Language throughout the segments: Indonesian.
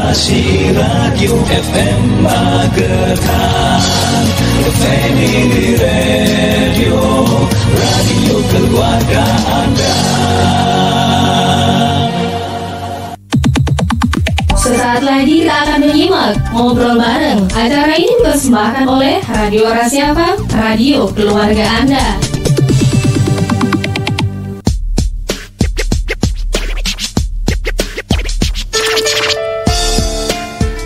Inovasi Radio FM Magetan, Family Radio, radio keluarga Anda. Sesaat lagi kita akan menyimak Ngobrol Bareng. Acara ini dipersembahkan oleh Radio Rasi FM, radio keluarga Anda.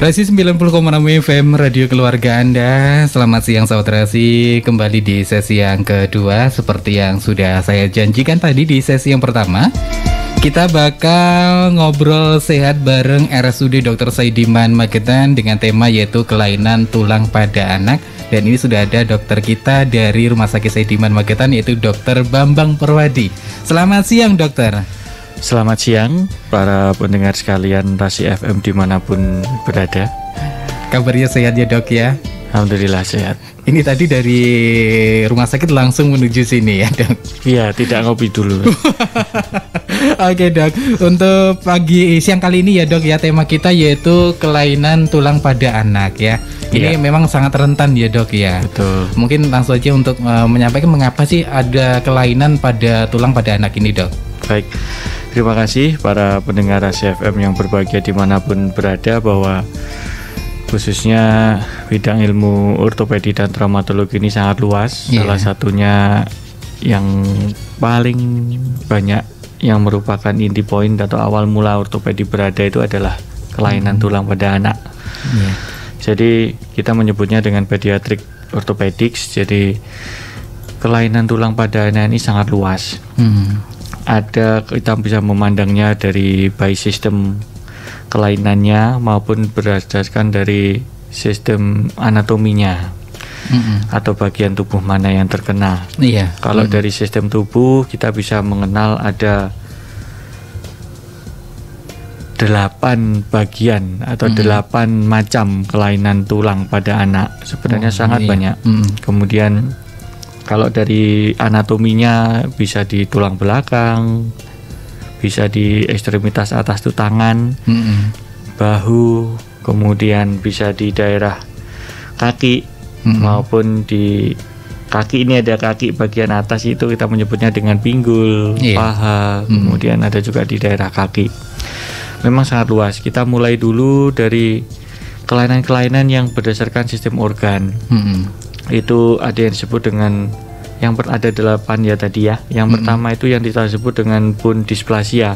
Rasi 90,6 FM Radio Keluarga Anda. Selamat siang sahabat Rasi. Kembali di sesi yang kedua. Seperti yang sudah saya janjikan tadi di sesi yang pertama, kita bakal ngobrol sehat bareng RSUD Dr. Saidiman Magetan dengan tema yaitu kelainan tulang pada anak. Dan ini sudah ada dokter kita dari Rumah Sakit Saidiman Magetan, yaitu Dr. Bambang Perwadi. Selamat siang dokter. Selamat siang para pendengar sekalian Rasi FM dimanapun berada. Kabarnya sehat ya dok ya? Alhamdulillah sehat. Ini tadi dari rumah sakit langsung menuju sini ya dok? Iya, tidak ngopi dulu. Oke dok, untuk siang kali ini ya dok ya, tema kita yaitu kelainan tulang pada anak ya. Ini memang sangat rentan ya dok ya. Betul. Mungkin langsung aja untuk menyampaikan mengapa sih ada kelainan pada tulang pada anak ini dok. Baik, terima kasih para pendengar Rasi FM yang berbahagia dimanapun berada, bahwa khususnya bidang ilmu ortopedi dan traumatologi ini sangat luas. Salah satunya yang paling banyak yang merupakan inti poin atau awal mula ortopedi berada itu adalah kelainan tulang pada anak. Jadi kita menyebutnya dengan pediatric orthopedics. Jadi kelainan tulang pada anak ini sangat luas. Kita bisa memandangnya dari baik sistem kelainannya maupun berdasarkan dari sistem anatominya, atau bagian tubuh mana yang terkena. Kalau dari sistem tubuh kita bisa mengenal ada 8 bagian atau 8 macam kelainan tulang pada anak. Sebenarnya sangat banyak. Kemudian kalau dari anatominya bisa di tulang belakang, bisa di ekstremitas atas itu tangan, bahu, kemudian bisa di daerah kaki, maupun di kaki. Ini ada kaki bagian atas itu kita menyebutnya dengan pinggul, paha, kemudian ada juga di daerah kaki. Memang sangat luas. Kita mulai dulu dari kelainan-kelainan yang berdasarkan sistem organ. Itu ada yang disebut dengan ada 8 ya tadi ya. Yang pertama itu yang kita sebut dengan bone dysplasia,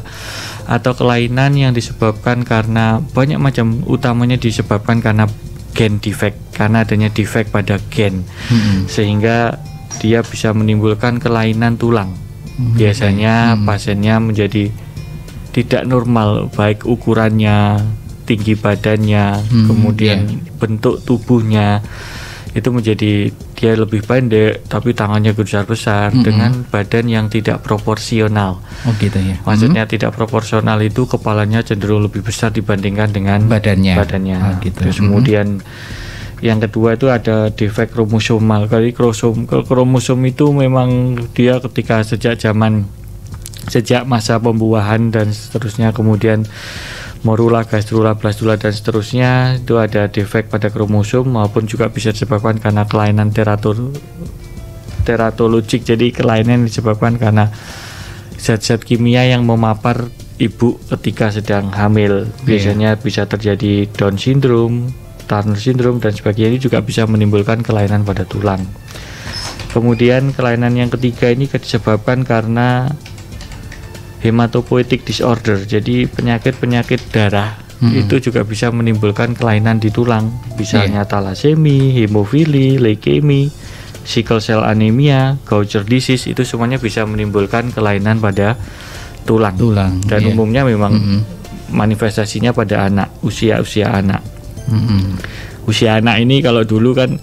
atau kelainan yang disebabkan karena banyak macam, utamanya disebabkan karena gen defect, karena adanya defect pada gen, sehingga dia bisa menimbulkan kelainan tulang. Biasanya pasiennya menjadi tidak normal, baik ukurannya, tinggi badannya, kemudian bentuk tubuhnya itu menjadi dia lebih pendek tapi tangannya besar-besar, dengan badan yang tidak proporsional. Gitu ya. Maksudnya tidak proporsional itu kepalanya cenderung lebih besar dibandingkan dengan badannya. Gitu. Terus kemudian yang kedua itu ada defek kromosomal. Kromosom itu memang dia ketika sejak masa pembuahan dan seterusnya, kemudian morula, gastrula, blastula dan seterusnya, itu ada defek pada kromosom, maupun juga bisa disebabkan karena kelainan teratologik. Jadi kelainan disebabkan karena zat-zat kimia yang memapar ibu ketika sedang hamil. Biasanya bisa terjadi Down syndrome, Turner syndrome dan sebagainya. Ini juga bisa menimbulkan kelainan pada tulang. Kemudian kelainan yang ketiga ini disebabkan karena hematopoietic disorder. Jadi penyakit darah itu juga bisa menimbulkan kelainan di tulang. Misalnya thalassemia, hemofili, leukemia, sickle cell anemia, Gaucher disease, itu semuanya bisa menimbulkan kelainan pada tulang. Dan umumnya memang manifestasinya pada anak, usia anak. Usia anak ini kalau dulu kan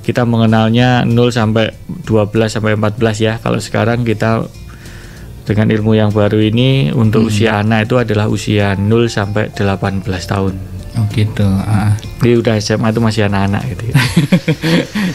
kita mengenalnya 0 sampai 12 sampai 14 ya. Kalau sekarang kita dengan ilmu yang baru ini untuk usia anak itu adalah usia 0 sampai 18 tahun. Gitu. Jadi udah SMA itu masih anak-anak gitu ya.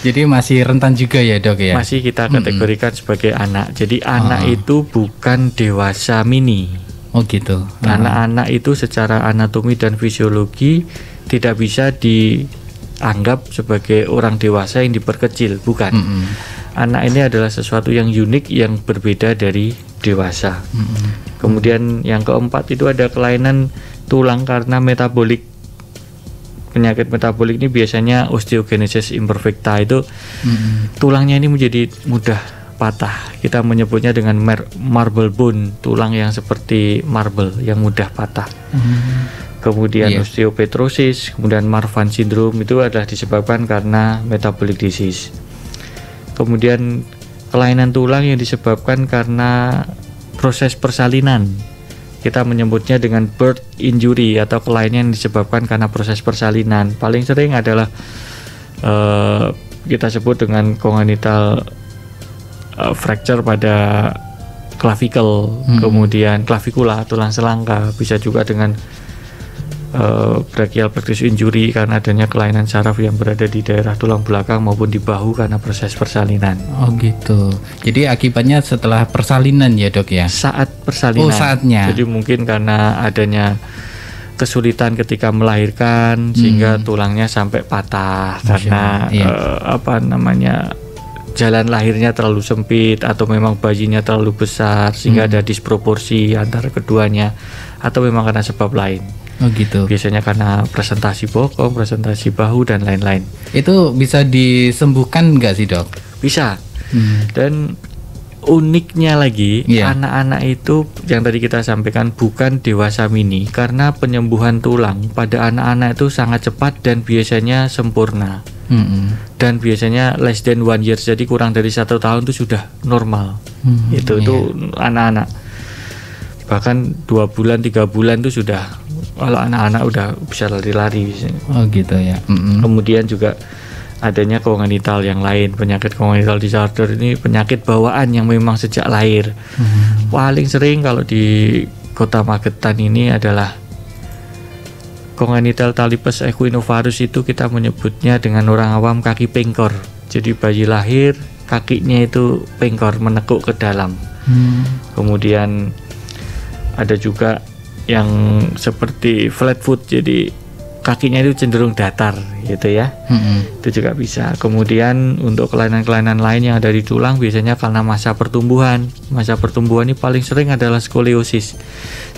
Jadi masih rentan juga ya dok ya? Masih kita kategorikan sebagai anak. Jadi anak itu bukan dewasa mini. Oh gitu. Anak-anak itu secara anatomi dan fisiologi tidak bisa dianggap sebagai orang dewasa yang diperkecil, bukan. Anak ini adalah sesuatu yang unik, yang berbeda dari dewasa. Kemudian yang keempat itu ada kelainan tulang karena metabolik. Penyakit metabolik ini biasanya osteogenesis imperfecta, itu tulangnya ini menjadi mudah patah. Kita menyebutnya dengan marble bone, tulang yang seperti marble yang mudah patah. Kemudian osteopetrosis, kemudian Marfan syndrome, itu adalah disebabkan karena metabolic disease. Kemudian kelainan tulang yang disebabkan karena proses persalinan, kita menyebutnya dengan birth injury atau kelainan yang disebabkan karena proses persalinan. Paling sering adalah kita sebut dengan congenital fracture pada clavicle, kemudian clavikula, tulang selangka, bisa juga dengan brachial plexus injury karena adanya kelainan saraf yang berada di daerah tulang belakang maupun di bahu karena proses persalinan. Oh gitu. Jadi akibatnya setelah persalinan ya dok ya? Saat persalinan. Oh saatnya. Jadi mungkin karena adanya kesulitan ketika melahirkan sehingga tulangnya sampai patah karena jalan lahirnya terlalu sempit atau memang bayinya terlalu besar sehingga ada disproporsi antara keduanya, atau memang karena sebab lain. Oh gitu. Biasanya karena presentasi bokong, presentasi bahu dan lain-lain. Itu bisa disembuhkan nggak sih dok? Bisa. Dan uniknya lagi, anak-anak itu yang tadi kita sampaikan bukan dewasa mini, karena penyembuhan tulang pada anak-anak itu sangat cepat dan biasanya sempurna. Dan biasanya less than 1 year, jadi kurang dari 1 tahun itu sudah normal. Itu anak-anak. Bahkan 2 bulan, 3 bulan itu sudah, kalau anak-anak udah bisa lari-lari. Oh gitu ya. Kemudian juga adanya congenital yang lain. Penyakit congenital disorder ini penyakit bawaan yang memang sejak lahir. Paling sering kalau di Kota Magetan ini adalah congenital talipes equinovarus, itu kita menyebutnya dengan orang awam kaki pengkor. Jadi bayi lahir kakinya itu pengkor, menekuk ke dalam. Kemudian ada juga yang seperti flat foot, jadi kakinya itu cenderung datar gitu ya. Itu juga bisa. Kemudian untuk kelainan-kelainan lain yang ada di tulang biasanya karena masa pertumbuhan. Masa pertumbuhan ini paling sering adalah skoliosis.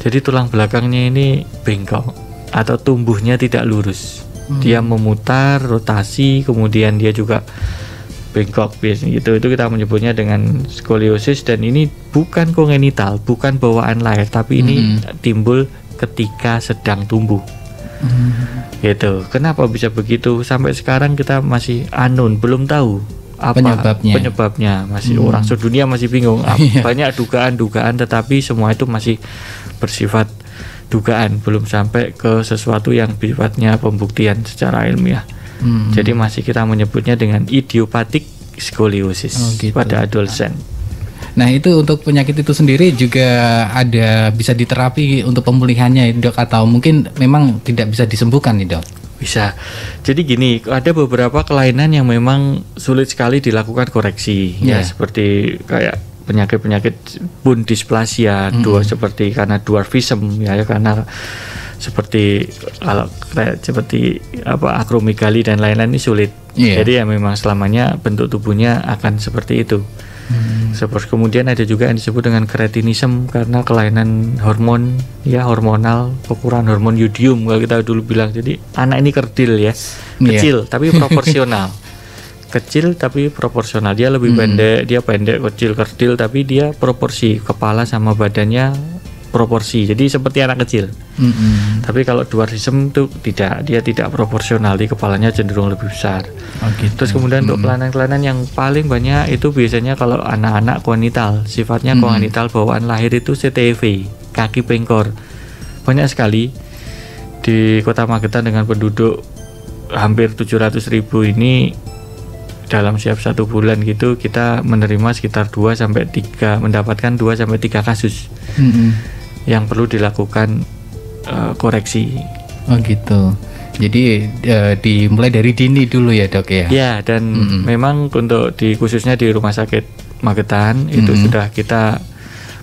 Jadi tulang belakangnya ini bengkok atau tumbuhnya tidak lurus. Dia memutar, rotasi, kemudian dia juga bengkok biasanya gitu. Itu kita menyebutnya dengan skoliosis, dan ini bukan kongenital, bukan bawaan lahir, tapi ini timbul ketika sedang tumbuh. Gitu. Kenapa bisa begitu? Sampai sekarang kita masih belum tahu apa penyebabnya. Masih orang sedunia masih bingung. Banyak dugaan-dugaan, tetapi semua itu masih bersifat dugaan, belum sampai ke sesuatu yang sifatnya pembuktian secara ilmiah. Jadi masih kita menyebutnya dengan idiopathic scoliosis pada adolescent. Nah itu untuk penyakit itu sendiri juga ada bisa diterapi untuk pemulihannya dok, atau mungkin memang tidak bisa disembuhkan nih dok? Bisa. Jadi gini, ada beberapa kelainan yang memang sulit sekali dilakukan koreksi, ya seperti kayak penyakit-penyakit bone dysplasia, seperti karena dwarfism, ya karena seperti kalau seperti akromegali dan lain-lain ini sulit. Jadi ya memang selamanya bentuk tubuhnya akan seperti itu. Seperti kemudian ada juga yang disebut dengan kretinisme karena kelainan hormon, hormonal, kekurangan hormon yodium kalau kita dulu bilang. Jadi anak ini kerdil ya, kecil tapi proporsional. Kecil tapi proporsional, dia lebih pendek, dia pendek, kecil, kerdil, tapi dia proporsi, kepala sama badannya proporsi, jadi seperti anak kecil. Tapi kalau dwarfism itu tidak, dia tidak proporsional, di kepalanya cenderung lebih besar. Terus kemudian untuk kelainan-kelainan yang paling banyak itu biasanya kalau anak-anak kongenital, sifatnya kongenital bawaan lahir itu CTEV, kaki pengkor. Banyak sekali di Kota Magetan dengan penduduk hampir 700.000 ini. Dalam setiap 1 bulan gitu kita menerima sekitar mendapatkan 2-3 kasus yang perlu dilakukan koreksi. Oh gitu. Jadi dimulai dari dini dulu ya dok ya? Ya, dan memang untuk khususnya di Rumah Sakit Magetan itu sudah kita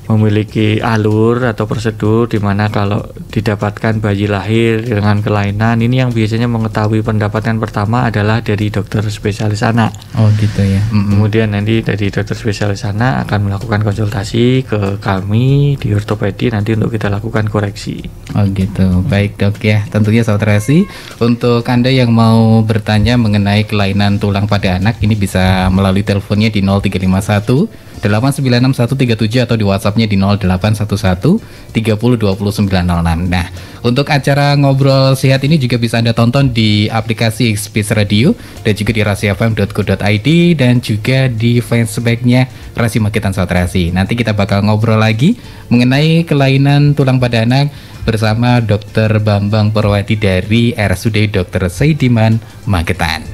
memiliki alur atau prosedur di mana kalau didapatkan bayi lahir dengan kelainan, ini yang biasanya mengetahui pendapatan pertama adalah dari dokter spesialis anak. Oh gitu ya. Kemudian nanti dari dokter spesialis anak akan melakukan konsultasi ke kami di ortopedi nanti untuk kita lakukan koreksi. Oh gitu. Baik dok ya. Tentunya Sahabat Terasi, untuk Anda yang mau bertanya mengenai kelainan tulang pada anak, ini bisa melalui teleponnya di 0351 8961137 atau di WhatsAppnya di 0811 302906. Nah, untuk acara Ngobrol Sehat ini juga bisa Anda tonton di aplikasi Xpis Radio dan juga di rasiafm.co.id dan juga di fansbacknya Rasi Magetan Sahabat Terasi. Nanti kita bakal ngobrol lagi mengenai kelainan tulang pada anak bersama Dr. Bambang Purwadi dari RSUD Dr. Saidiman Magetan.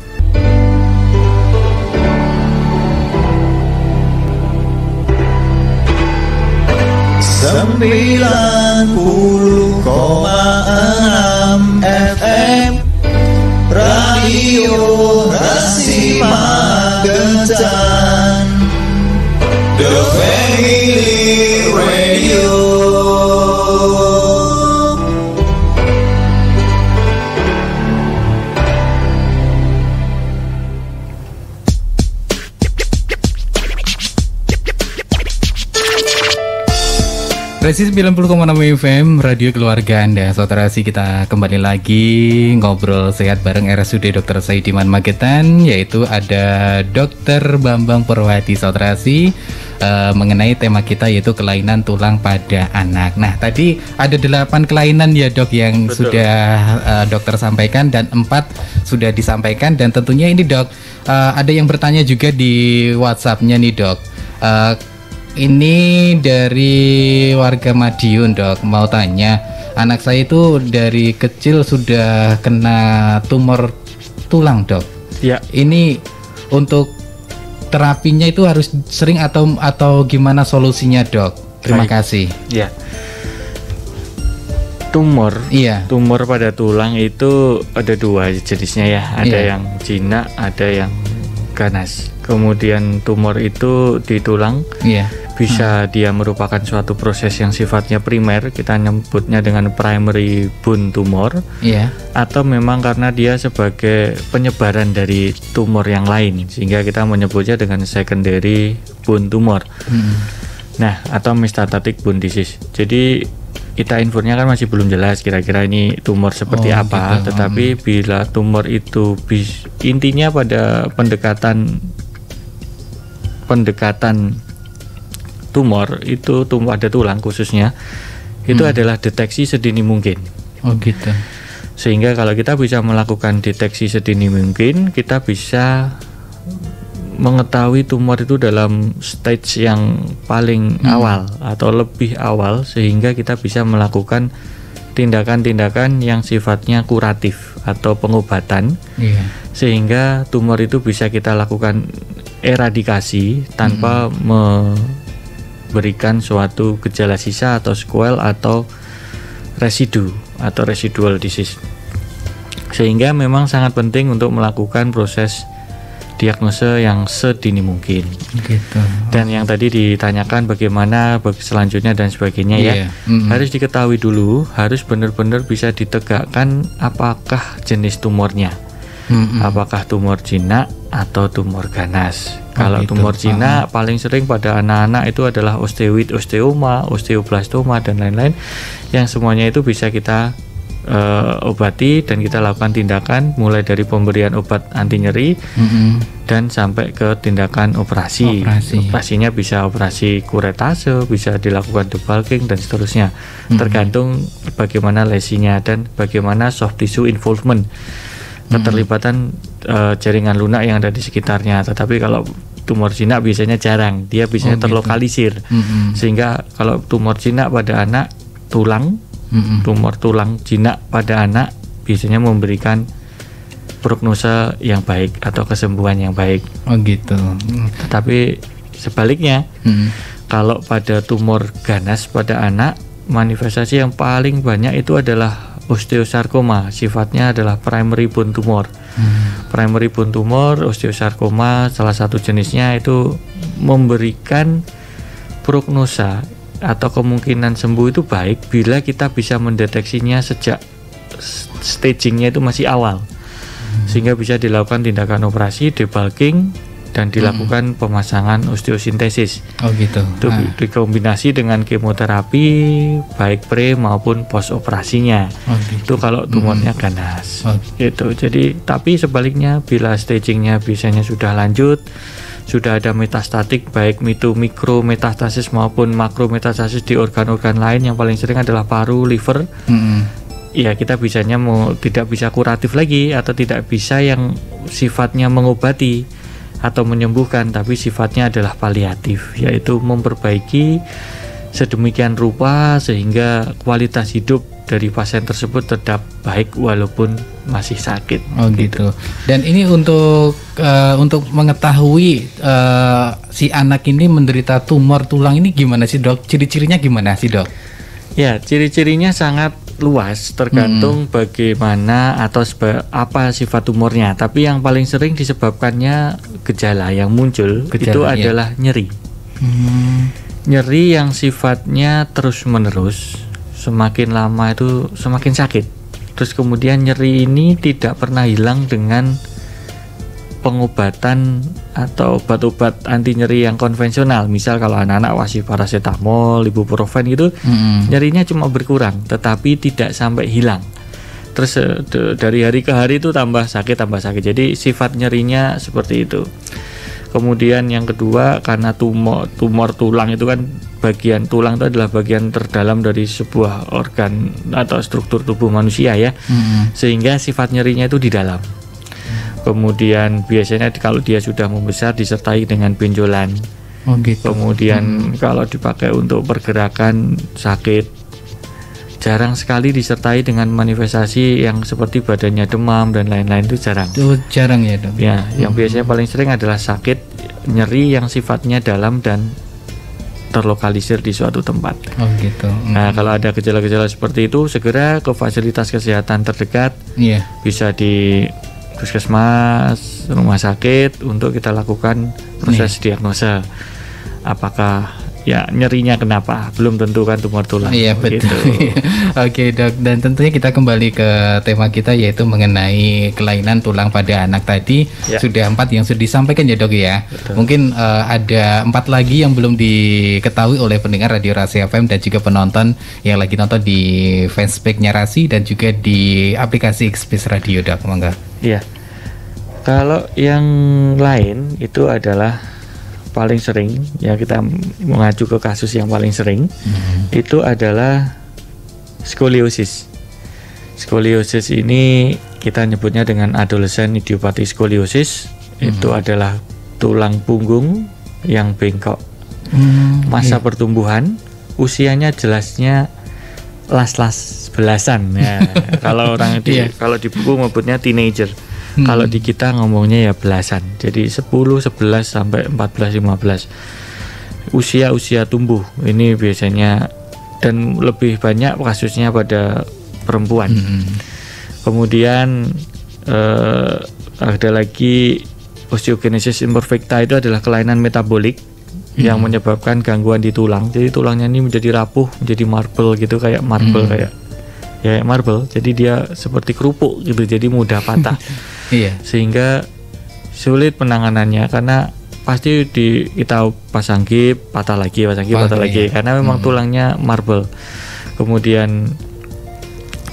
90,6 FM Radio Rasi Magetan, The Family Radio. Resi 90,6 FM Radio Keluarga Anda. Saudara Rasi, kita kembali lagi ngobrol sehat bareng RSUD Dr. Saidiman Magetan, yaitu ada Dr. Bambang Purwadi. Saudara Rasi, mengenai tema kita yaitu kelainan tulang pada anak. Nah, tadi ada 8 kelainan ya dok yang Betul. sudah dokter sampaikan dan 4 sudah disampaikan, dan tentunya ini dok ada yang bertanya juga di WhatsApp-nya nih dok. Ini dari warga Madiun dok, mau tanya, anak saya itu dari kecil sudah kena tumor tulang dok. Ya. Ini untuk terapinya itu harus sering atau gimana solusinya dok? Terima Baik. kasih. Ya. Tumor. Iya. Tumor pada tulang itu ada 2 jenisnya ya. Ada Iya. yang jinak, ada yang ganas. Kemudian tumor itu di tulang Iya. bisa dia merupakan suatu proses yang sifatnya primer, kita nyebutnya dengan primary bone tumor, Iya. atau memang karena dia sebagai penyebaran dari tumor yang lain sehingga kita menyebutnya dengan secondary bone tumor. Nah, atau metastatic bone disease. Jadi kita infonya kan masih belum jelas kira-kira ini tumor seperti apa, gitu. tetapi bila tumor itu intinya pada pendekatan tumor itu pada tulang khususnya itu adalah deteksi sedini mungkin. Oh gitu. Sehingga kalau kita bisa melakukan deteksi sedini mungkin, kita bisa mengetahui tumor itu dalam stage yang paling awal atau lebih awal, sehingga kita bisa melakukan tindakan-tindakan yang sifatnya kuratif atau pengobatan. Iya. Sehingga tumor itu bisa kita lakukan eradikasi tanpa memberikan suatu gejala sisa atau sequel atau residu atau residual disease. Sehingga memang sangat penting untuk melakukan proses diagnosa yang sedini mungkin. Gitu. Dan yang tadi ditanyakan bagaimana selanjutnya dan sebagainya ya, harus diketahui dulu, harus benar-benar bisa ditegakkan apakah jenis tumornya. Apakah tumor jinak atau tumor ganas. Kalau gitu. tumor jinak paling sering pada anak-anak itu adalah osteoid, osteoma, osteoblastoma dan lain-lain, yang semuanya itu bisa kita obati dan kita lakukan tindakan mulai dari pemberian obat anti nyeri dan sampai ke tindakan operasi. Operasinya bisa operasi kuretase, bisa dilakukan debulking dan seterusnya, tergantung bagaimana lesinya dan bagaimana soft tissue involvement, keterlibatan jaringan lunak yang ada di sekitarnya. Tetapi kalau tumor jinak biasanya jarang, dia biasanya terlokalisir. Sehingga kalau tumor jinak pada anak tulang, tumor tulang jinak pada anak biasanya memberikan prognosa yang baik atau kesembuhan yang baik. Oh gitu. Tetapi sebaliknya, kalau pada tumor ganas pada anak, manifestasi yang paling banyak itu adalah osteosarkoma, sifatnya adalah primary bone tumor. Primary bone tumor, osteosarkoma salah satu jenisnya itu memberikan prognosa atau kemungkinan sembuh itu baik bila kita bisa mendeteksinya sejak stagingnya itu masih awal, sehingga bisa dilakukan tindakan operasi debulking dan dilakukan pemasangan osteosintesis. Oh gitu. Itu dikombinasi dengan kemoterapi baik pre maupun post operasinya. Oh gitu. Itu kalau tumornya ganas. Oh. Gitu. Jadi tapi sebaliknya bila stagingnya biasanya sudah lanjut, sudah ada metastatik baik itu mikro metastasis maupun makro metastasis di organ-organ lain, yang paling sering adalah paru, liver. Ya kita bisanya tidak bisa kuratif lagi atau tidak bisa yang sifatnya mengobati atau menyembuhkan, tapi sifatnya adalah paliatif, yaitu memperbaiki sedemikian rupa sehingga kualitas hidup dari pasien tersebut tetap baik walaupun masih sakit. Oh gitu. Dan ini untuk mengetahui si anak ini menderita tumor tulang ini gimana sih dok? Ciri-cirinya gimana sih dok? Ya, ciri-cirinya sangat luas, tergantung bagaimana atau apa sifat tumornya. Tapi yang paling sering disebabkannya gejala yang muncul itu adalah nyeri. Nyeri yang sifatnya terus-menerus, semakin lama itu semakin sakit. Terus kemudian nyeri ini tidak pernah hilang dengan pengobatan atau obat-obat anti nyeri yang konvensional. Misal kalau anak-anak kasih paracetamol, ibuprofen gitu, nyerinya cuma berkurang, tetapi tidak sampai hilang. Terus dari hari ke hari itu tambah sakit. Jadi sifat nyerinya seperti itu. Kemudian yang kedua, karena tumor tulang itu kan, bagian tulang itu adalah bagian terdalam dari sebuah organ atau struktur tubuh manusia ya, sehingga sifat nyerinya itu di dalam. Kemudian biasanya kalau dia sudah membesar disertai dengan benjolan. Oh gitu. Kemudian kalau dipakai untuk pergerakan sakit. Jarang sekali disertai dengan manifestasi yang seperti badannya demam dan lain-lain, itu jarang. Itu jarang ya dok? Ya, yang biasanya paling sering adalah sakit nyeri yang sifatnya dalam dan terlokalisir di suatu tempat. Oh gitu. Nah, kalau ada gejala-gejala seperti itu, segera ke fasilitas kesehatan terdekat. Iya. Bisa di puskesmas, rumah sakit untuk kita lakukan proses diagnosa. Apakah ya nyerinya kenapa? Belum tentu kan tumor tulang. Iya betul. Gitu. Oke dok, dan tentunya kita kembali ke tema kita, yaitu mengenai kelainan tulang pada anak tadi. Ya. Sudah 4 yang sudah disampaikan ya dok ya. Betul. Mungkin ada 4 lagi yang belum diketahui oleh pendengar Radio Rasi FM dan juga penonton yang lagi nonton di fanspage-nya Rasi dan juga di aplikasi Xbis Radio dok. Monggo. Iya. Kalau yang lain itu adalah paling sering ya, kita mengacu ke kasus yang paling sering itu adalah skoliosis. Skoliosis ini kita nyebutnya dengan adolescent idiopathic scoliosis. Itu adalah tulang punggung yang bengkok. Masa pertumbuhan, usianya jelasnya las-las belasan ya. Kalau orang itu kalau di buku menyebutnya teenager. Kalau di kita ngomongnya ya belasan. Jadi 10, 11 sampai 14, 15. Usia tumbuh. Ini biasanya, dan lebih banyak kasusnya pada perempuan. Kemudian ada lagi osteogenesis imperfecta, itu adalah kelainan metabolik yang menyebabkan gangguan di tulang. Jadi tulangnya ini menjadi rapuh, menjadi marble gitu, kayak marble kayak marble. Jadi dia seperti kerupuk gitu, jadi mudah patah. Iya. Sehingga sulit penanganannya, karena pasti kita pasang gip, patah lagi, karena memang tulangnya marble. Kemudian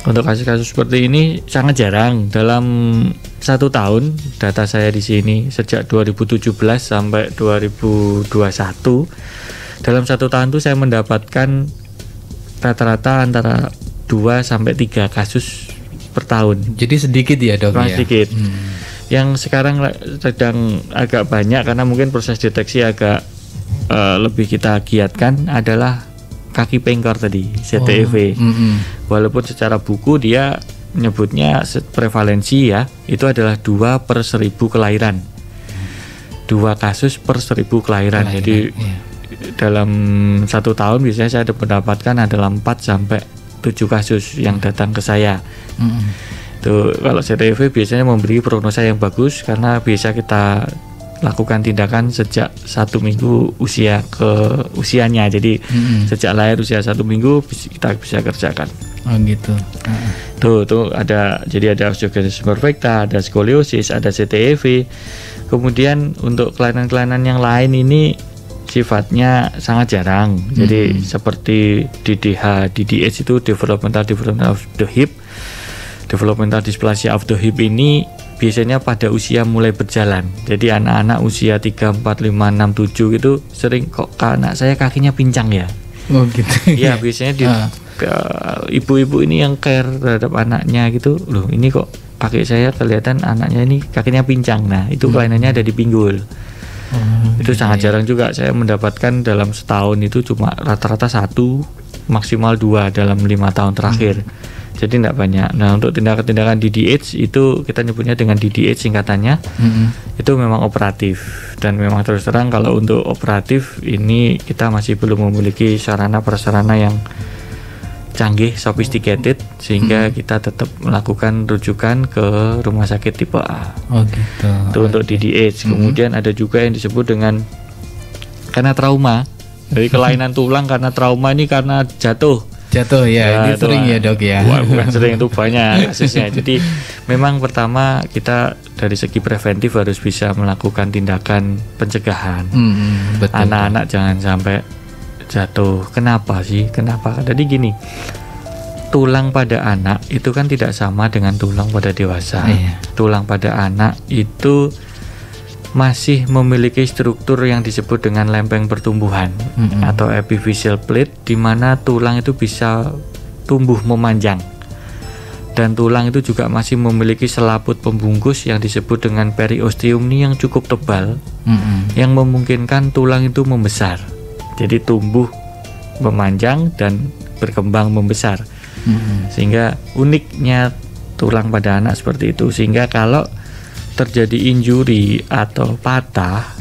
untuk kasus-kasus seperti ini sangat jarang. Dalam 1 tahun, data saya di sini sejak 2017 sampai 2021, dalam 1 tahun itu saya mendapatkan rata-rata antara 2 sampai 3 kasus per tahun. Jadi sedikit ya dok ya? Sedikit. Yang sekarang sedang agak banyak karena mungkin proses deteksi agak lebih kita giatkan adalah kaki pengkor tadi, CTEV. Walaupun secara buku dia menyebutnya prevalensi ya, itu adalah 2 per 1000 kelahiran. 2 kasus per 1000 kelahiran. Jadi dalam 1 tahun biasanya saya mendapatkan adalah 4 sampai 7 kasus yang datang ke saya. Tuh, kalau CTEV biasanya memberi prognosa yang bagus karena bisa kita lakukan tindakan sejak 1 minggu usianya. Jadi sejak lahir usia 1 minggu kita bisa kerjakan. Oh gitu. Tuh ada, jadi ada osteogenesis imperfecta, ada skoliosis, ada CTEV. Kemudian untuk kelainan-kelainan yang lain ini sifatnya sangat jarang. Jadi seperti DDH, DDH itu developmental of the hip. Developmental dysplasia of the hip ini biasanya pada usia mulai berjalan. Jadi anak-anak usia 3, 4, 5, 6, 7 itu sering, kok anak saya kakinya pincang ya. Oh gitu. Ya biasanya ibu-ibu ini yang care terhadap anaknya gitu, loh ini kok kaki saya kelihatan anaknya ini kakinya pincang. Nah itu kelainannya ada di pinggul. Itu sangat jarang juga saya mendapatkan dalam setahun itu, cuma rata-rata 1 maksimal 2 dalam 5 tahun terakhir. Jadi tidak banyak. Nah untuk tindakan-tindakan DDH itu kita nyebutnya dengan DDH singkatannya, itu memang operatif. Dan memang terus terang kalau untuk operatif ini kita masih belum memiliki sarana prasarana yang canggih, sophisticated, sehingga kita tetap melakukan rujukan ke rumah sakit tipe A. Oh gitu. Itu untuk DDH. Kemudian ada juga yang disebut dengan karena trauma. Jadi kelainan tulang karena trauma ini karena jatuh ya, ini sering ya dok ya. Wah, bukan sering, itu banyak kasusnya. Jadi memang pertama kita dari segi preventif harus bisa melakukan tindakan pencegahan. Betul. Anak-anak jangan sampai jatuh. Kenapa sih? Jadi gini, tulang pada anak itu kan tidak sama dengan tulang pada dewasa. Tulang pada anak itu masih memiliki struktur yang disebut dengan lempeng pertumbuhan atau epiphyseal plate, di mana tulang itu bisa tumbuh memanjang, dan tulang itu juga masih memiliki selaput pembungkus yang disebut dengan periosteum ini yang cukup tebal, yang memungkinkan tulang itu membesar. Jadi tumbuh memanjang dan berkembang membesar. Sehingga uniknya tulang pada anak seperti itu, sehingga kalau terjadi injury atau patah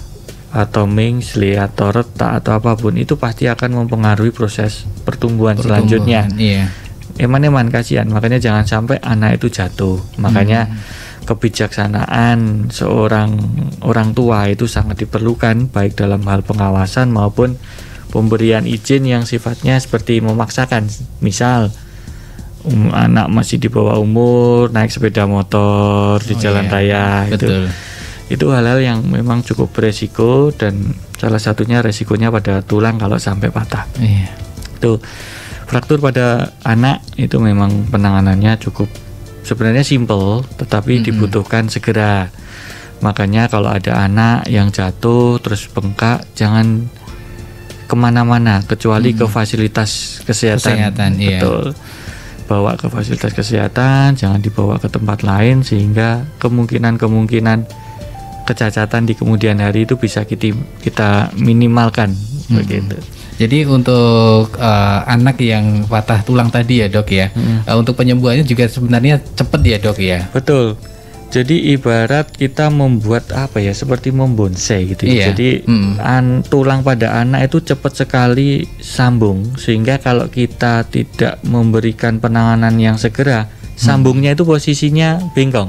atau mengsle atau retak atau apapun, itu pasti akan mempengaruhi proses pertumbuhan selanjutnya. Eman-eman kasihan, makanya jangan sampai anak itu jatuh. Makanya kebijaksanaan seorang orang tua itu sangat diperlukan, baik dalam hal pengawasan maupun pemberian izin yang sifatnya seperti memaksakan. Misal anak masih di bawah umur naik sepeda motor di jalan raya, itu hal-hal yang memang cukup beresiko, dan salah satunya resikonya pada tulang kalau sampai patah. Itu fraktur pada anak itu memang penanganannya cukup sebenarnya simple, tetapi dibutuhkan segera. Makanya kalau ada anak yang jatuh terus bengkak, jangan kemana-mana kecuali ke fasilitas kesehatan. Betul. Bawa ke fasilitas kesehatan, jangan dibawa ke tempat lain, sehingga kemungkinan kecacatan di kemudian hari itu bisa kita minimalkan. Begitu. Jadi untuk anak yang patah tulang tadi ya dok ya, untuk penyembuhannya juga sebenarnya cepat ya dok ya. Betul. Jadi ibarat kita membuat seperti membonsai gitu. Jadi tulang pada anak itu cepat sekali sambung, sehingga kalau kita tidak memberikan penanganan yang segera, sambungnya itu posisinya bengkong,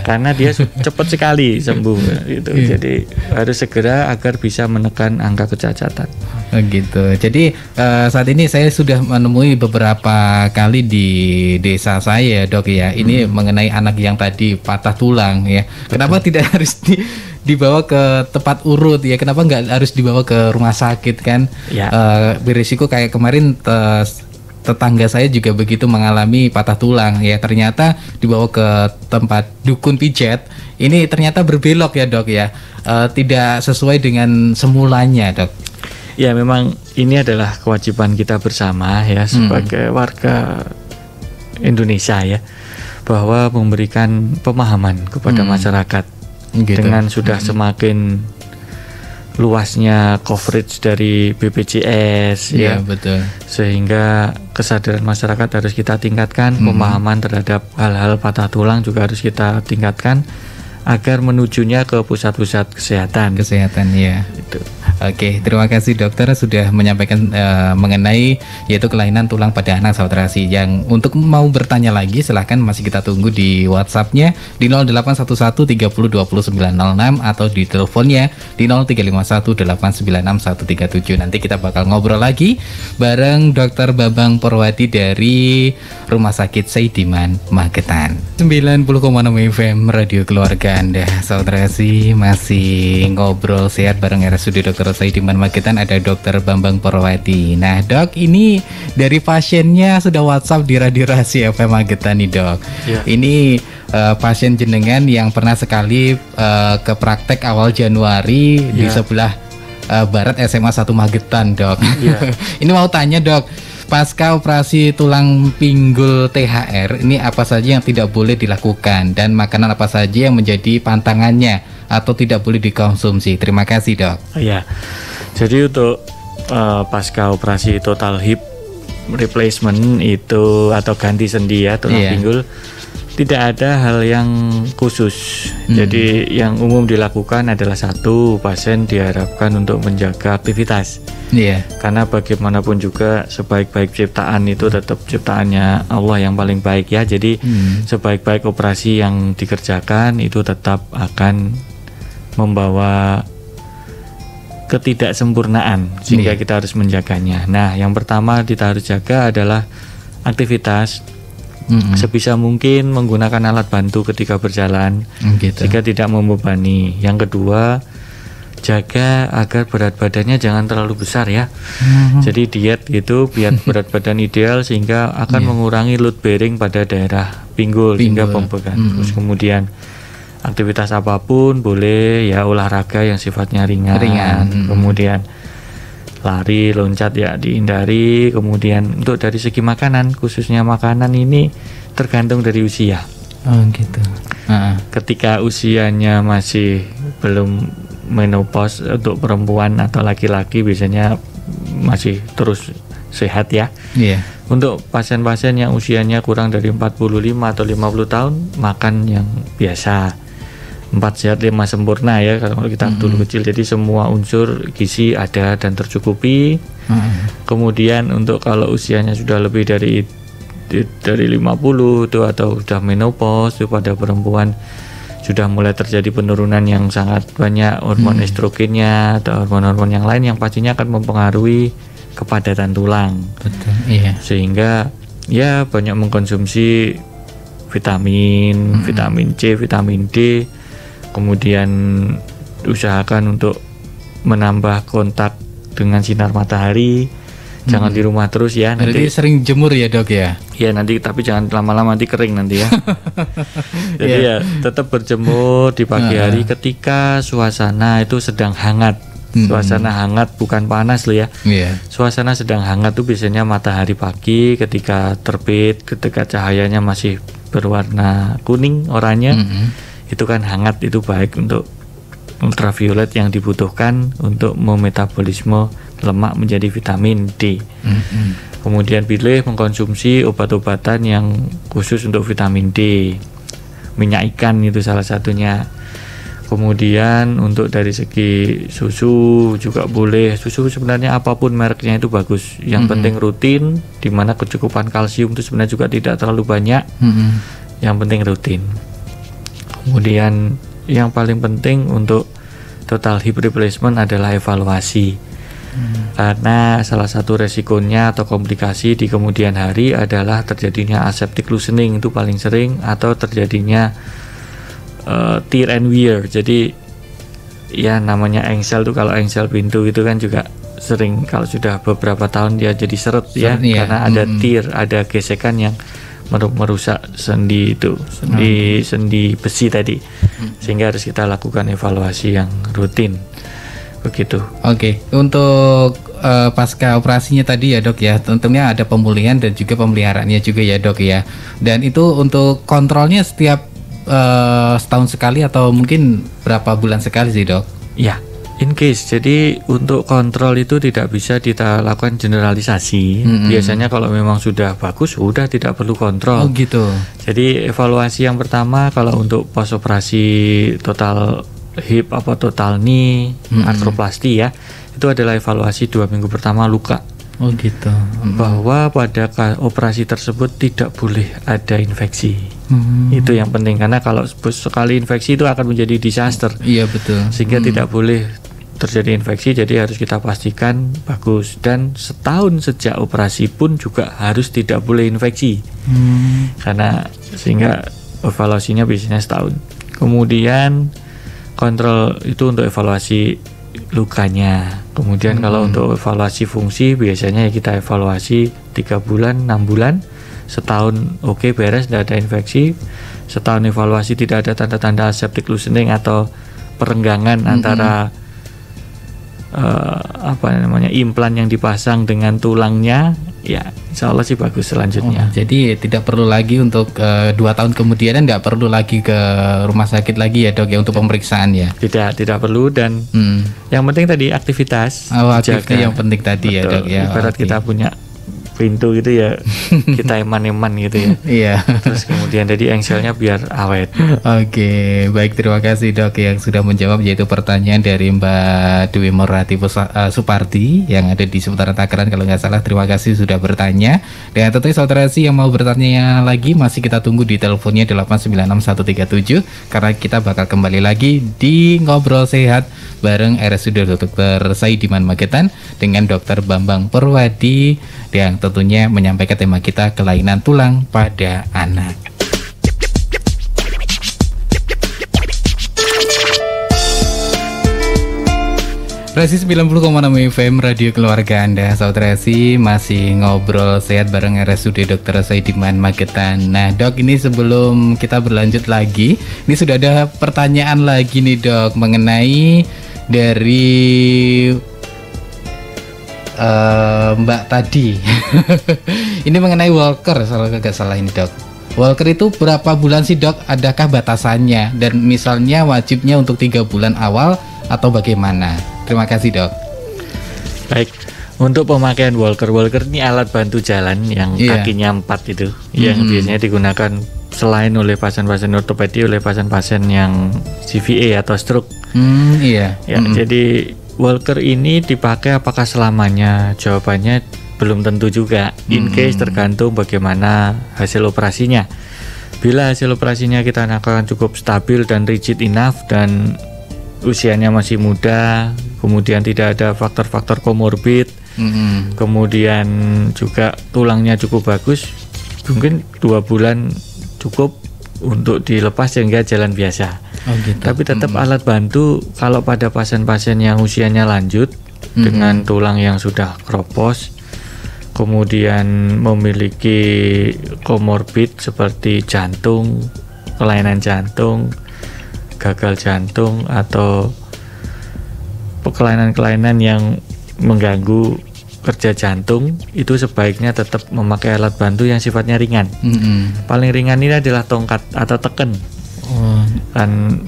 karena dia cepat sekali sembuh gitu. Jadi harus segera agar bisa menekan angka kecacatan. Gitu. Jadi saat ini saya sudah menemui beberapa kali di desa saya dok ya. Ini mengenai anak yang tadi patah tulang ya. Kenapa tidak harus dibawa ke tempat urut ya? Kenapa nggak harus dibawa ke rumah sakit kan? Berisiko kayak kemarin tetangga saya juga begitu mengalami patah tulang ya. Ternyata dibawa ke tempat dukun pijat. Ini ternyata berbelok ya dok ya. Tidak sesuai dengan semulanya dok. Ya memang ini adalah kewajiban kita bersama ya sebagai warga Indonesia ya, bahwa memberikan pemahaman kepada masyarakat dengan sudah semakin luasnya coverage dari BPJS ya, betul. Sehingga kesadaran masyarakat harus kita tingkatkan, pemahaman terhadap hal-hal patah tulang juga harus kita tingkatkan, agar menujunya ke pusat-pusat kesehatan. Ya. Itu. Oke, terima kasih dokter sudah menyampaikan mengenai yaitu kelainan tulang pada anak sahabat terasi. Yang untuk mau bertanya lagi silahkan masih kita tunggu di WhatsApp-nya di 0811 30 29 06 atau di teleponnya di 0351 896 137. Nanti kita bakal ngobrol lagi bareng Dr. Bambang Porwadi dari Rumah Sakit Saidiman Magetan. 90,6 FM Radio Keluarga Anda. Sahabat terasi masih ngobrol sehat bareng RSUD Dr. Saidiman Magetan, ada Dr. Bambang Porwadi. Nah dok, ini dari pasiennya sudah WhatsApp di Radio Rahasia FM Magetan nih dok. Ya. Ini pasien jenengan yang pernah sekali ke praktek awal Januari di sebelah barat SMA 1 Magetan dok. Ya. Ini mau tanya dok, pasca operasi tulang pinggul THR ini apa saja yang tidak boleh dilakukan dan makanan apa saja yang menjadi pantangannya atau tidak boleh dikonsumsi? Terima kasih dok. Ya, jadi untuk pasca operasi total hip replacement itu atau ganti sendi ya tulang pinggul, tidak ada hal yang khusus. Jadi yang umum dilakukan adalah satu, pasien diharapkan untuk menjaga aktivitas. Karena bagaimanapun juga sebaik-baik ciptaan itu tetap ciptaannya Allah yang paling baik ya. Jadi sebaik-baik operasi yang dikerjakan itu tetap akan membawa ketidaksempurnaan sehingga kita harus menjaganya. Nah, yang pertama kita harus jaga adalah aktivitas. Sebisa mungkin menggunakan alat bantu ketika berjalan sehingga tidak membebani. Yang kedua, jaga agar berat badannya jangan terlalu besar ya. Jadi diet itu biar berat badan ideal sehingga akan mengurangi load bearing pada daerah pinggul sehingga pembekan. Terus kemudian aktivitas apapun boleh ya, olahraga yang sifatnya ringan. Kemudian lari, loncat ya dihindari. Kemudian untuk dari segi makanan, khususnya makanan ini tergantung dari usia. Ketika usianya masih belum menopause untuk perempuan atau laki-laki biasanya masih terus sehat ya. Untuk pasien-pasien yang usianya kurang dari 45 atau 50 tahun makan yang biasa. 4 sehat 5 sempurna ya kalau kita dulu kecil, jadi semua unsur gizi ada dan tercukupi. Kemudian untuk kalau usianya sudah lebih dari 50 itu atau sudah menopause itu pada perempuan sudah mulai terjadi penurunan yang sangat banyak hormon estrogennya atau hormon-hormon yang lain yang pastinya akan mempengaruhi kepadatan tulang. Sehingga ya banyak mengkonsumsi vitamin, vitamin C, vitamin D. Kemudian usahakan untuk menambah kontak dengan sinar matahari. Jangan di rumah terus ya. Nanti sering jemur ya dok ya. Ya nanti, tapi jangan lama-lama nanti kering nanti ya. Jadi ya tetap berjemur di pagi hari ketika suasana itu sedang hangat. Suasana hangat bukan panas loh ya. Suasana sedang hangat tuh biasanya matahari pagi ketika terbit, ketika cahayanya masih berwarna kuning oranye. Itu kan hangat, itu baik untuk ultraviolet yang dibutuhkan untuk memetabolisme lemak menjadi vitamin D. Kemudian pilih mengkonsumsi obat-obatan yang khusus untuk vitamin D. Minyak ikan itu salah satunya. Kemudian untuk dari segi susu juga boleh. Susu sebenarnya apapun mereknya itu bagus. Yang penting rutin, di mana kecukupan kalsium itu sebenarnya juga tidak terlalu banyak. Yang penting rutin. Kemudian yang paling penting untuk total hip replacement adalah evaluasi. Karena salah satu resikonya atau komplikasi di kemudian hari adalah terjadinya aseptic loosening, itu paling sering, atau terjadinya tear and wear. Jadi ya namanya engsel tuh, kalau engsel pintu itu kan juga sering kalau sudah beberapa tahun dia jadi seret ya, karena ada tear, ada gesekan yang merusak sendi itu, sendi besi tadi, sehingga harus kita lakukan evaluasi yang rutin begitu. Untuk pasca operasinya tadi ya dok ya, tentunya ada pemulihan dan juga pemeliharaannya juga ya dok ya, dan itu untuk kontrolnya setiap setahun sekali atau mungkin berapa bulan sekali sih dok? Ya, In case, jadi untuk kontrol itu tidak bisa kita lakukan generalisasi. Biasanya kalau memang sudah bagus, sudah tidak perlu kontrol. Oh gitu. Jadi evaluasi yang pertama kalau untuk pos operasi total hip apa total knee, arthroplasty ya, itu adalah evaluasi 2 minggu pertama luka. Oh gitu. Bahwa pada operasi tersebut tidak boleh ada infeksi. Itu yang penting, karena kalau sekali infeksi itu akan menjadi disaster. Iya betul. Sehingga tidak boleh terjadi infeksi, jadi harus kita pastikan bagus. Dan setahun sejak operasi pun juga harus tidak boleh infeksi, karena sehingga evaluasinya biasanya setahun. Kemudian kontrol itu untuk evaluasi lukanya. Kemudian kalau untuk evaluasi fungsi biasanya kita evaluasi 3 bulan, 6 bulan, setahun oke, beres, tidak ada infeksi. Setahun evaluasi tidak ada tanda-tanda aseptic loosening atau perenggangan antara implan yang dipasang dengan tulangnya, ya insya Allah sih bagus selanjutnya. Jadi tidak perlu lagi untuk 2 tahun kemudian, tidak perlu lagi ke rumah sakit lagi ya dok ya untuk pemeriksaan ya? Tidak perlu, dan yang penting tadi aktivitas. Aktivitas yang penting tadi. Betul. Ya dok ya. Ibarat kita punya pintu gitu ya, kita eman-eman gitu ya. Iya. Terus kemudian tadi engselnya biar awet. Oke, baik, terima kasih dok yang sudah menjawab, yaitu pertanyaan dari Mbak Dewi Morati Suparti yang ada di seputaran Takaran kalau nggak salah. Terima kasih sudah bertanya. Dan tentunya saudara yang mau bertanya lagi masih kita tunggu di teleponnya 8961137, karena kita bakal kembali lagi di Ngobrol Sehat bareng RSUD Dr. Saidiman Magetan dengan Dr. Bambang Purwadi yang tentunya menyampaikan tema kita kelainan tulang pada anak. Rasi 90,6 FM Radio Keluarga Anda, saudara masih ngobrol sehat bareng RSUD Dr. Saidiman Magetan. Nah dok, ini sebelum kita berlanjut lagi, ini sudah ada pertanyaan lagi nih dok, mengenai dari Mbak tadi. Ini mengenai walker, kalau nggak salah ini dok. Walker itu berapa bulan sih dok? Adakah batasannya? Dan misalnya wajibnya untuk 3 bulan awal atau bagaimana? Terima kasih dok. Baik, untuk pemakaian walker ini alat bantu jalan yang kakinya 4 itu, yang biasanya digunakan selain oleh pasien-pasien ortopedi, oleh pasien-pasien yang CVA atau stroke. Jadi walker ini dipakai apakah selamanya? Jawabannya belum tentu juga. In case tergantung bagaimana hasil operasinya. Bila hasil operasinya kita lakukan cukup stabil dan rigid enough, dan usianya masih muda, kemudian tidak ada faktor-faktor komorbid, kemudian juga tulangnya cukup bagus, mungkin 2 bulan cukup untuk dilepas sehingga jalan biasa. Gitu. Tapi tetap alat bantu kalau pada pasien-pasien yang usianya lanjut dengan tulang yang sudah kropos, kemudian memiliki komorbid seperti jantung, kelainan jantung, gagal jantung, atau kelainan-kelainan yang mengganggu kerja jantung, itu sebaiknya tetap memakai alat bantu yang sifatnya ringan. Paling ringan ini adalah tongkat atau teken. Kan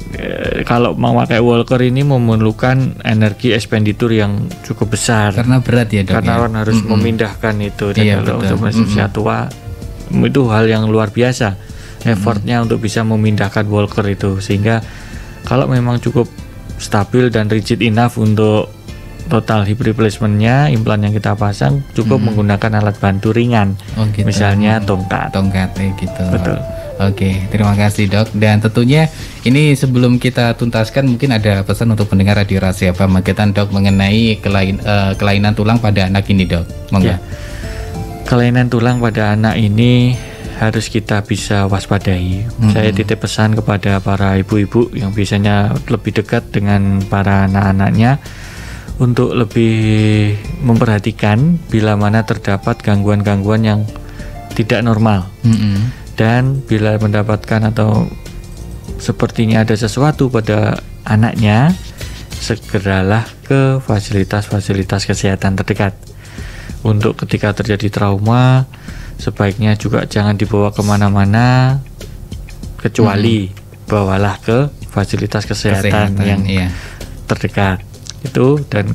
kalau memakai walker ini memerlukan energi expenditure yang cukup besar, karena berat ya dok. Karena orang harus memindahkan itu, dan kalau untuk manusia tua itu hal yang luar biasa effortnya untuk bisa memindahkan walker itu. Sehingga kalau memang cukup stabil dan rigid enough untuk total hip replacementnya, implan yang kita pasang cukup menggunakan alat bantu ringan, gitu. Misalnya tongkat gitu. Betul. Oke, terima kasih dok. Dan tentunya ini sebelum kita tuntaskan, mungkin ada pesan untuk pendengar Radio Rahasia Magetan dok mengenai kelainan tulang pada anak ini dok. Monggo. Kelainan tulang pada anak ini harus kita bisa waspadai. Saya titip pesan kepada para ibu-ibu yang biasanya lebih dekat dengan para anak-anaknya untuk lebih memperhatikan bila mana terdapat gangguan-gangguan yang tidak normal. Dan bila mendapatkan atau sepertinya ada sesuatu pada anaknya, segeralah ke fasilitas-fasilitas kesehatan terdekat. Untuk ketika terjadi trauma, sebaiknya juga jangan dibawa kemana-mana, kecuali bawalah ke fasilitas kesehatan yang terdekat. Itu, dan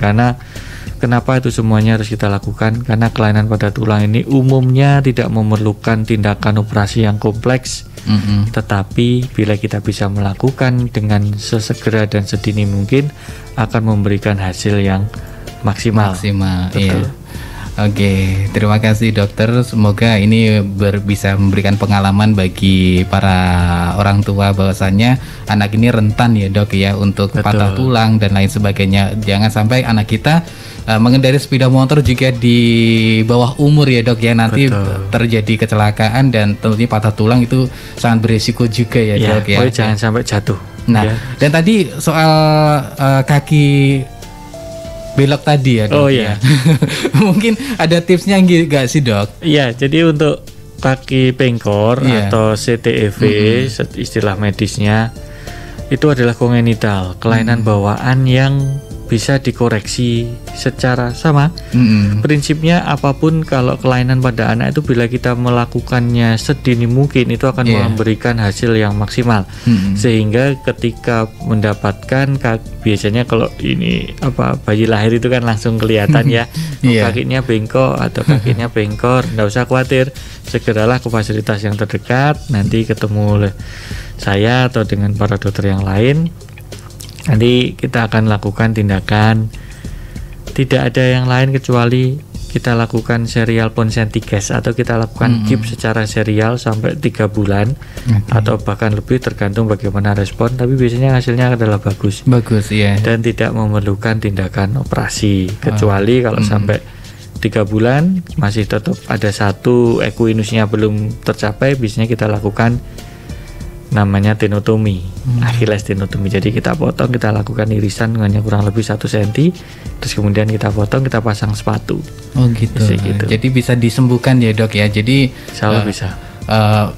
kenapa itu semuanya harus kita lakukan? Karena kelainan pada tulang ini umumnya tidak memerlukan tindakan operasi yang kompleks, tetapi bila kita bisa melakukan dengan sesegera dan sedini mungkin akan memberikan hasil yang maksimal. Iya. Oke, terima kasih dokter. Semoga ini bisa memberikan pengalaman bagi para orang tua bahwasannya anak ini rentan ya dok ya untuk patah tulang dan lain sebagainya. Jangan sampai anak kita mengendarai sepeda motor juga di bawah umur ya dok ya, nanti terjadi kecelakaan dan tentunya patah tulang itu sangat berisiko juga ya dok ya. Jangan sampai jatuh. Nah, dan tadi soal kaki belok tadi ya dok. Mungkin ada tipsnya nggak sih dok? Iya, jadi untuk kaki bengkor atau CTEV istilah medisnya itu adalah kongenital, kelainan bawaan yang bisa dikoreksi secara sama. Prinsipnya apapun kalau kelainan pada anak itu bila kita melakukannya sedini mungkin itu akan memberikan hasil yang maksimal. Sehingga ketika mendapatkan biasanya kalau ini bayi lahir itu kan langsung kelihatan ya kakinya bengkok atau kakinya bengkor, nggak usah khawatir, segeralah ke fasilitas yang terdekat, nanti ketemu oleh saya atau dengan para dokter yang lain. Nanti kita akan lakukan tindakan, tidak ada yang lain kecuali kita lakukan serial Ponsentigas atau kita lakukan GIP secara serial sampai 3 bulan atau bahkan lebih tergantung bagaimana respon, tapi biasanya hasilnya adalah bagus dan tidak memerlukan tindakan operasi kecuali kalau sampai 3 bulan masih tetap ada satu equinusnya belum tercapai, biasanya kita lakukan namanya tenotomi, Achilles tenotomi. Jadi kita potong, kita lakukan irisan hanya kurang lebih 1 cm, terus kemudian kita potong, kita pasang sepatu. Oh gitu. Jadi bisa disembuhkan ya dok ya. Jadi insyaallah bisa.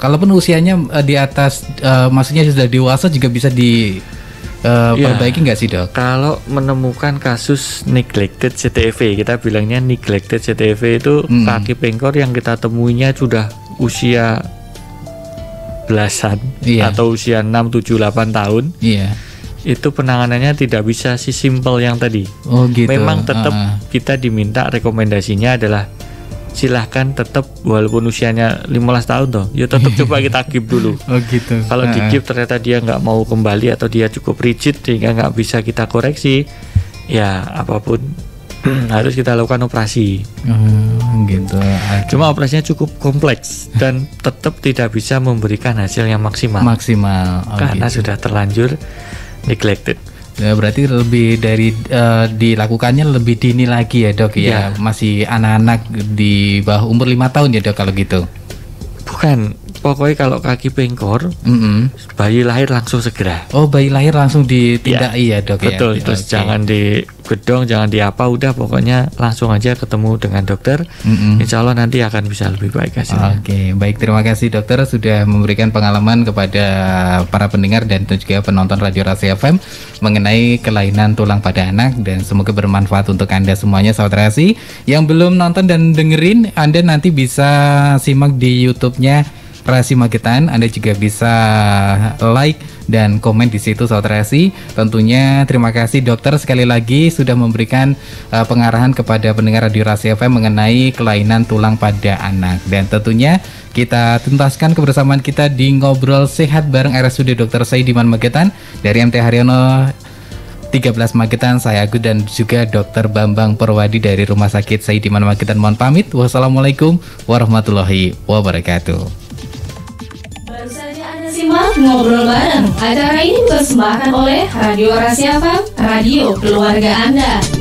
Kalaupun usianya di atas, maksudnya sudah dewasa juga bisa diperbaiki nggak sih dok? Kalau menemukan kasus neglected CTEV, kita bilangnya neglected CTEV itu kaki bengkor yang kita temuinya sudah usia belasan atau usia 6, 7, 8 tahun, itu penanganannya tidak bisa si simple yang tadi. Memang tetap kita diminta rekomendasinya adalah silahkan tetap walaupun usianya 15 tahun toh, ya tetap coba kita GIP dulu. Kalau di GIP ternyata dia nggak mau kembali atau dia cukup rigid sehingga nggak bisa kita koreksi, ya apapun harus kita lakukan operasi. Cuma operasinya cukup kompleks dan tetap tidak bisa memberikan hasil yang maksimal. Karena sudah terlanjur neglected. Ya, berarti lebih dari dilakukannya lebih dini lagi ya dok ya. Masih anak-anak di bawah umur 5 tahun ya dok kalau gitu. Bukan, pokoknya kalau kaki bengkor, bayi lahir langsung segera. Oh, bayi lahir langsung ditindaki ya dok ya. Betul, terus jangan digedong, jangan diapa, udah pokoknya langsung aja ketemu dengan dokter. Insya Allah nanti akan bisa lebih baik hasilnya. Baik, terima kasih dokter sudah memberikan pengalaman kepada para pendengar dan juga penonton Radio Rasi FM mengenai kelainan tulang pada anak, dan semoga bermanfaat untuk Anda semuanya sahabat Rasi. Yang belum nonton dan dengerin, Anda nanti bisa simak di YouTube-nya Rasi Magetan. Anda juga bisa like dan komen di situ sahabat Rasi. Tentunya terima kasih dokter sekali lagi sudah memberikan pengarahan kepada pendengar Radio Rasi FM mengenai kelainan tulang pada anak. Dan tentunya kita tuntaskan kebersamaan kita di Ngobrol Sehat bareng RSUD Dr. Saidiman Magetan. Dari MT Haryono 13 Magetan, saya Agus dan juga Dr. Bambang Perwadi dari Rumah Sakit Saidiman Magetan. Mohon pamit. Wassalamualaikum warahmatullahi wabarakatuh. Baru saja Anda simak Ngobrol Bareng. Acara ini dipersembahkan oleh Radio Rasi FM, radio keluarga Anda.